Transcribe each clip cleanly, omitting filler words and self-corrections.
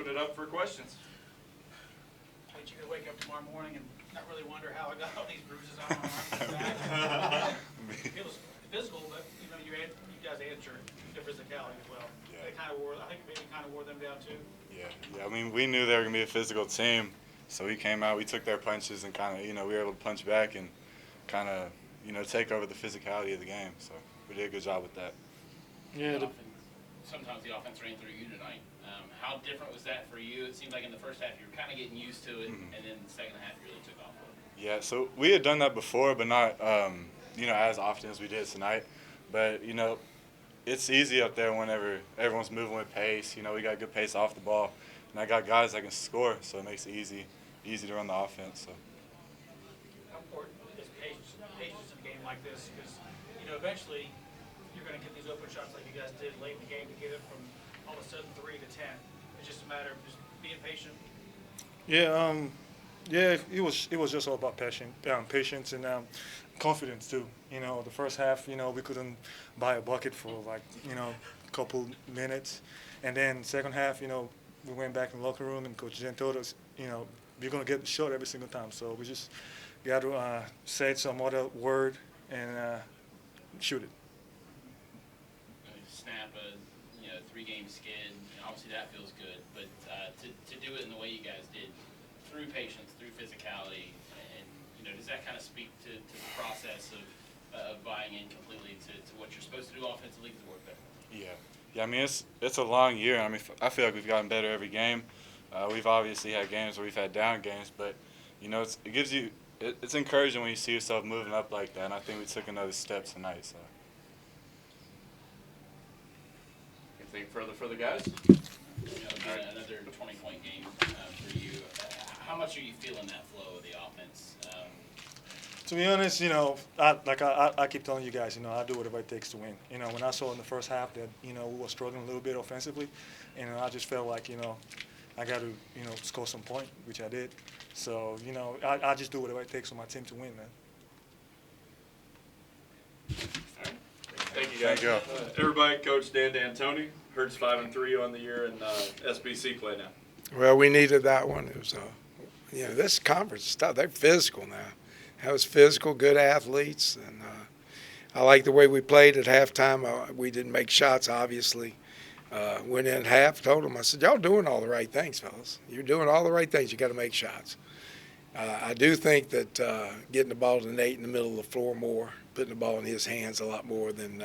open it up for questions. But you could wake up tomorrow morning and not really wonder how I got all these bruises on my arms and back. It was physical, but you guys answered their physicality as well. Yeah. They kind of wore, I think maybe kind of wore them down too. Yeah. I mean, we knew they were gonna be a physical team, so we came out, we took their punches, and kind of, we were able to punch back and kind of, take over the physicality of the game. So we did a good job with that. Yeah. Sometimes the offense ran through you tonight. How different was that for you? It seemed like in the first half you were kind of getting used to it, and then the second half you really took off with it. Yeah, so we had done that before, but not, as often as we did tonight. But, it's easy up there whenever everyone's moving with pace. We got good pace off the ball, and I got guys that can score, so it makes it easy to run the offense. So. How important is patience in a game like this? Because, eventually you're going to get these open shots like you guys did late in the game to get it from all of a sudden 3 to 10. It's just a matter of just being patient. Yeah, it was just all about patience and confidence too. The first half, we couldn't buy a bucket for a couple minutes, and then second half, we went back in the locker room and Coach Jen told us, you're gonna get the shot every single time. So we just got to say some other word and shoot it. Snap a 3-game skid. Obviously that feels good, but to do it in the way you guys did, through patience, through physicality, and does that kind of speak to the process of buying in completely to what you're supposed to do offensively to work better? Yeah. I mean, it's a long year. I mean, I feel like we've gotten better every game. We've obviously had games where we've had down games, but it gives you it's encouraging when you see yourself moving up like that. And I think we took another step tonight. So. Anything further for the guys? Another 20-point game for you. How much are you feeling that flow of the offense? To be honest, I keep telling you guys, I do whatever it takes to win. When I saw in the first half that, we were struggling a little bit offensively, and I just felt like, I got to, score some point, which I did. So, I just do whatever it takes for my team to win, man. Thank you, guys. Thank you. Everybody, Coach Dan D'Antoni. Hurts 5-3 on the year in SBC play now. Well, we needed that one. It was, this conference stuff, they're physical now. That was physical, good athletes, and I like the way we played at halftime. We didn't make shots, obviously. Went in at half, told them, I said, y'all doing all the right things, fellas. You're doing all the right things. You got to make shots. I do think that getting the ball to Nate in the middle of the floor more, putting the ball in his hands a lot more than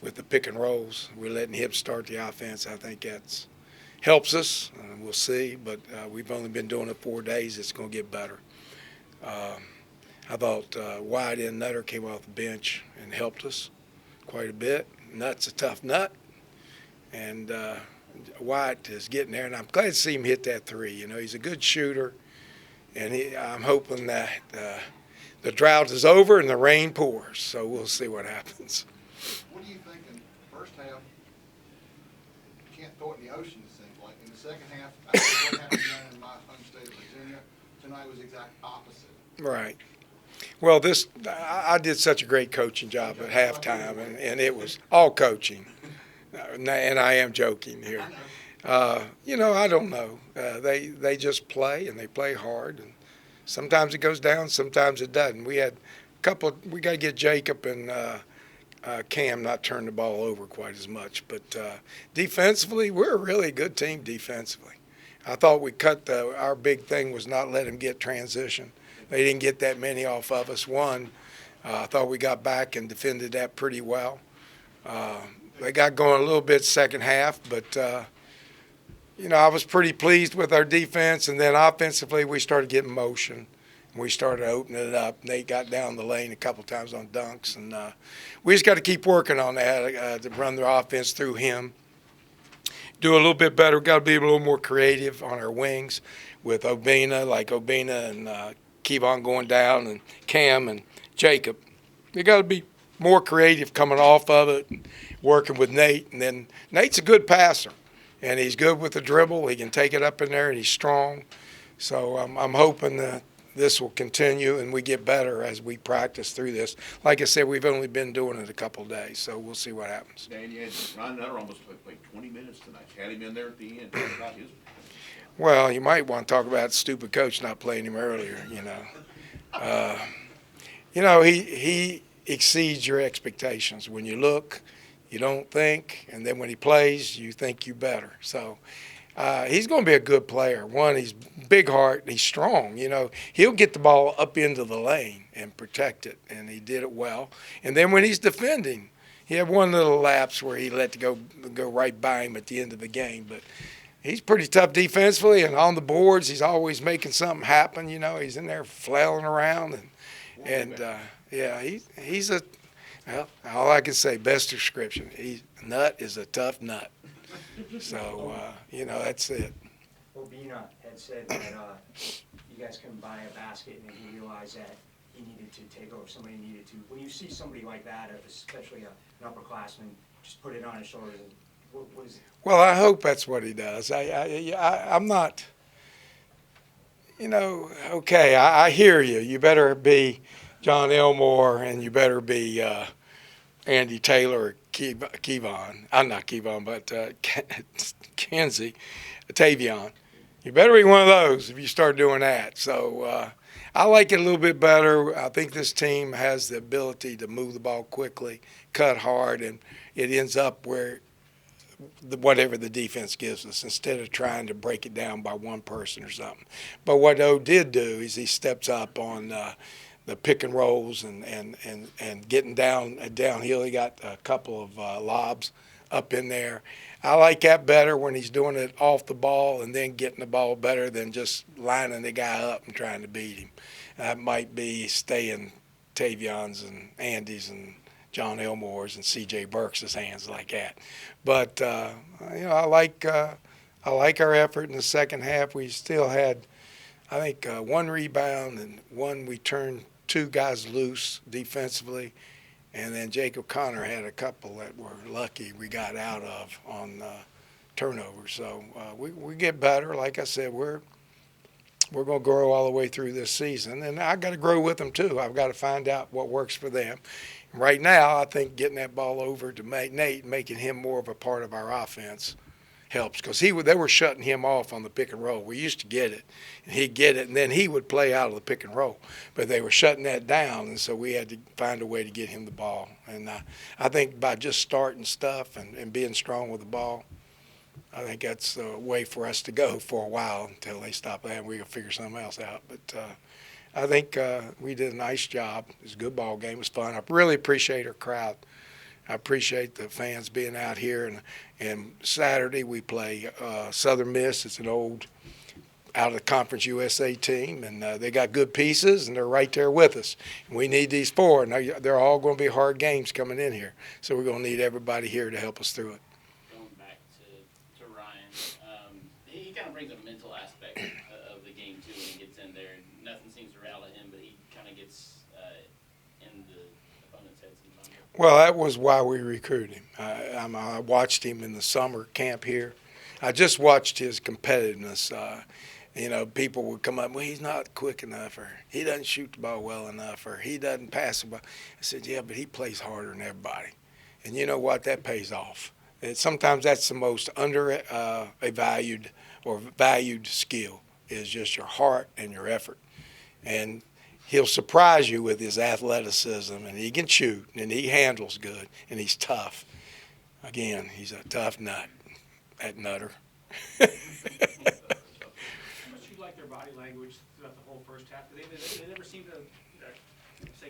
with the pick and rolls. We're letting him start the offense. I think that's helps us. We'll see, but we've only been doing it 4 days. It's going to get better. I thought Wyatt and Nutter came off the bench and helped us quite a bit. Nutt's a tough nut, and Wyatt is getting there, and I'm glad to see him hit that 3. He's a good shooter, and I'm hoping that the drought is over and the rain pours, so we'll see what happens. What do you think in the first half? You can't throw it in the ocean, it seems like. In the second half, after what happened down in my home state of Virginia, tonight was the exact opposite. Right. Well, I did such a great coaching job at halftime, and it was all coaching. And I am joking here. I don't know. They just play, and they play hard. And sometimes it goes down, sometimes it doesn't. We had we got to get Jacob and Cam not turn the ball over quite as much. But defensively, we're a really good team defensively. I thought we cut our big thing was not let them get transition. They didn't get that many off of us. I thought we got back and defended that pretty well. They got going a little bit second half, but, I was pretty pleased with our defense. And then offensively, we started getting motion. And we started opening it up. Nate got down the lane a couple times on dunks. And we just got to keep working on that to run the offense through him. Do a little bit better. We've got to be a little more creative on our wings with Obina and Kevon going down, and Cam and Jacob. They got to be more creative coming off of it, and working with Nate. And then Nate's a good passer, and he's good with the dribble. He can take it up in there, and he's strong. So I'm hoping that this will continue and we get better as we practice through this. Like I said, we've only been doing it a couple of days, so we'll see what happens. Dan, you had Ryan Nutter almost played 20 minutes tonight. You had him in there at the end. Talk about his. Well, you might want to talk about the stupid coach not playing him earlier, he exceeds your expectations. When you look, you don't think, and then when he plays, you think you better. So he's going to be a good player. One, he's big heart, he's strong. He'll get the ball up into the lane and protect it, and he did it well. And then when he's defending, he had one little lapse where he let it go right by him at the end of the game, but he's pretty tough defensively, and on the boards, he's always making something happen. He's in there flailing around, he's all I can say, best description. Nut is a tough nut. So that's it. Obina had said that you guys couldn't buy a basket, and he realized that he needed to take over. Somebody needed to. When you see somebody like that, especially an upperclassman, just put it on his shoulders. What is it? Well, I hope that's what he does. I'm not, okay, I hear you. You better be John Elmore and you better be Andy Taylor or Kevon. I'm not Kevon, but Kenzie, Tavion. You better be one of those if you start doing that. So I like it a little bit better. I think this team has the ability to move the ball quickly, cut hard, and it ends up where whatever the defense gives us instead of trying to break it down by one person or something. But what O did do is he steps up on the pick and rolls and getting downhill. He got a couple of lobs up in there. I like that better when he's doing it off the ball and then getting the ball better than just lining the guy up and trying to beat him. That might be staying Tavion's and Andy's and John Elmore's and C.J. Burks' hands like that. But I like our effort in the second half. We still had, I think, one rebound and one we turned two guys loose defensively, and then Jake O'Connor had a couple that were lucky we got out of on turnovers. So we get better. Like I said, we're going to grow all the way through this season, and I got to grow with them too. I've got to find out what works for them. Right now, I think getting that ball over to Nate, making him more of a part of our offense helps because they were shutting him off on the pick and roll. We used to get it, and he'd get it, and then he would play out of the pick and roll. But they were shutting that down, and so we had to find a way to get him the ball. And I think by just starting stuff and being strong with the ball, I think that's the way for us to go for a while until they stop that and we can figure something else out. But I think we did a nice job. It was a good ball game. It was fun. I really appreciate our crowd. I appreciate the fans being out here. And Saturday we play Southern Miss. It's an old out of the Conference USA team, and they got good pieces, and they're right there with us. And we need these four, and they're all going to be hard games coming in here. So we're going to need everybody here to help us through it. Going back to Ryan, he kind of brings a mental aspect of the game too when he gets in there. Nothing seems to rattle him, but he kind of gets in the opponent's head sometimes. Well, that was why we recruited him. I watched him in the summer camp here. I just watched his competitiveness. People would come up, well, he's not quick enough, or he doesn't shoot the ball well enough, or he doesn't pass the ball. I said, yeah, but he plays harder than everybody. And you know what? That pays off. Sometimes that's the most valued skill is just your heart and your effort. And he'll surprise you with his athleticism, and he can shoot, and he handles good, and he's tough. Again, he's a tough nut, that Nutter. How much you like their body language throughout the whole first half? They never seemed to say,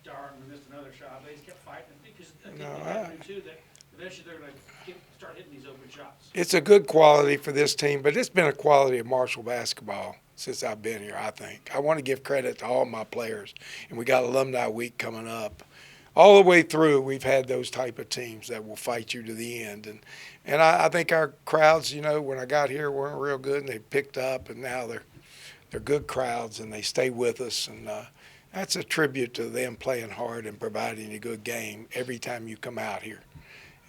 darn, we missed another shot. They just kept fighting. Because I think they happened too that eventually they're going to start hitting these open shots. It's a good quality for this team, but it's been a quality of Marshall basketball since I've been here, I think. I want to give credit to all my players, and we got Alumni Week coming up. All the way through, we've had those type of teams that will fight you to the end. And I think our crowds, when I got here, weren't real good, and they picked up, and now they're good crowds, and they stay with us. And that's a tribute to them playing hard and providing a good game every time you come out here.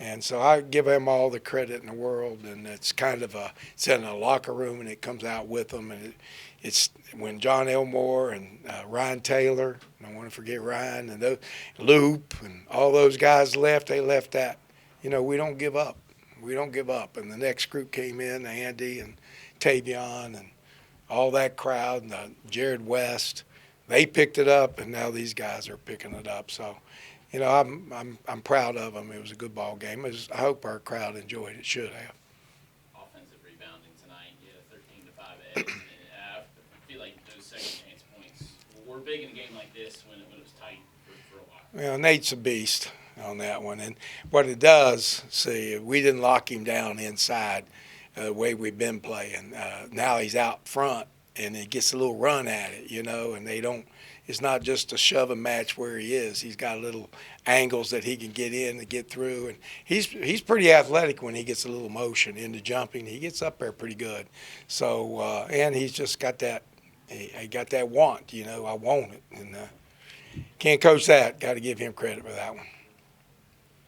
And so I give him all the credit in the world, and it's kind of it's in a locker room, and it comes out with them. And it's when John Elmore and Ryan Taylor, I don't want to forget Ryan, and Loop, and all those guys left, they left that. You know, we don't give up. We don't give up. And the next group came in, Andy and Tavion and all that crowd, and Jared West. They picked it up, and now these guys are picking it up. So, you know, I'm proud of them. It was a good ball game. I hope our crowd enjoyed it. Should have. Offensive rebounding tonight, you had a 13-5 edge. And I feel like those second chance points were big in a game like this when it was tight for a while. Well, Nate's a beast on that one. And what it does, see, we didn't lock him down inside the way we've been playing. Now he's out front, and he gets a little run at it, you know, and they don't. It's not just a shove and match where he is. He's got little angles that he can get in and get through, and he's pretty athletic when he gets a little motion into jumping. He gets up there pretty good. So and he's just got that. He got that want, you know. I want it, and can't coach that. Got to give him credit for that one.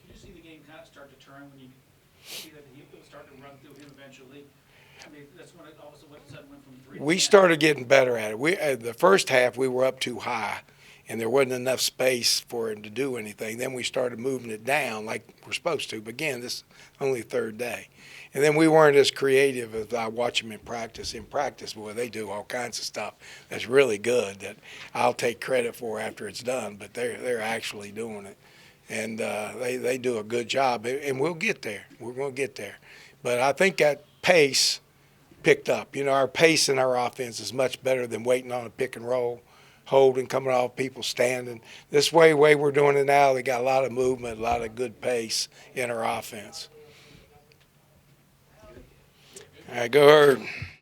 Did you see the game kind of start to turn when you see that he was starting to run through him eventually? I mean, that's when it all of a sudden went from 3 to 10. We started getting better at it. The first half we were up too high, and there wasn't enough space for him to do anything. Then we started moving it down like we're supposed to. But again, this is only the third day. And then we weren't as creative as I watch them in practice. In practice, boy, they do all kinds of stuff that's really good that I'll take credit for after it's done. But they're actually doing it, and they do a good job. And we'll get there. We're going to get there. But I think that pace picked up. You know, our pace in our offense is much better than waiting on a pick and roll, holding, coming off people standing. This way we're doing it now, they got a lot of movement, a lot of good pace in our offense. All right, go Herd.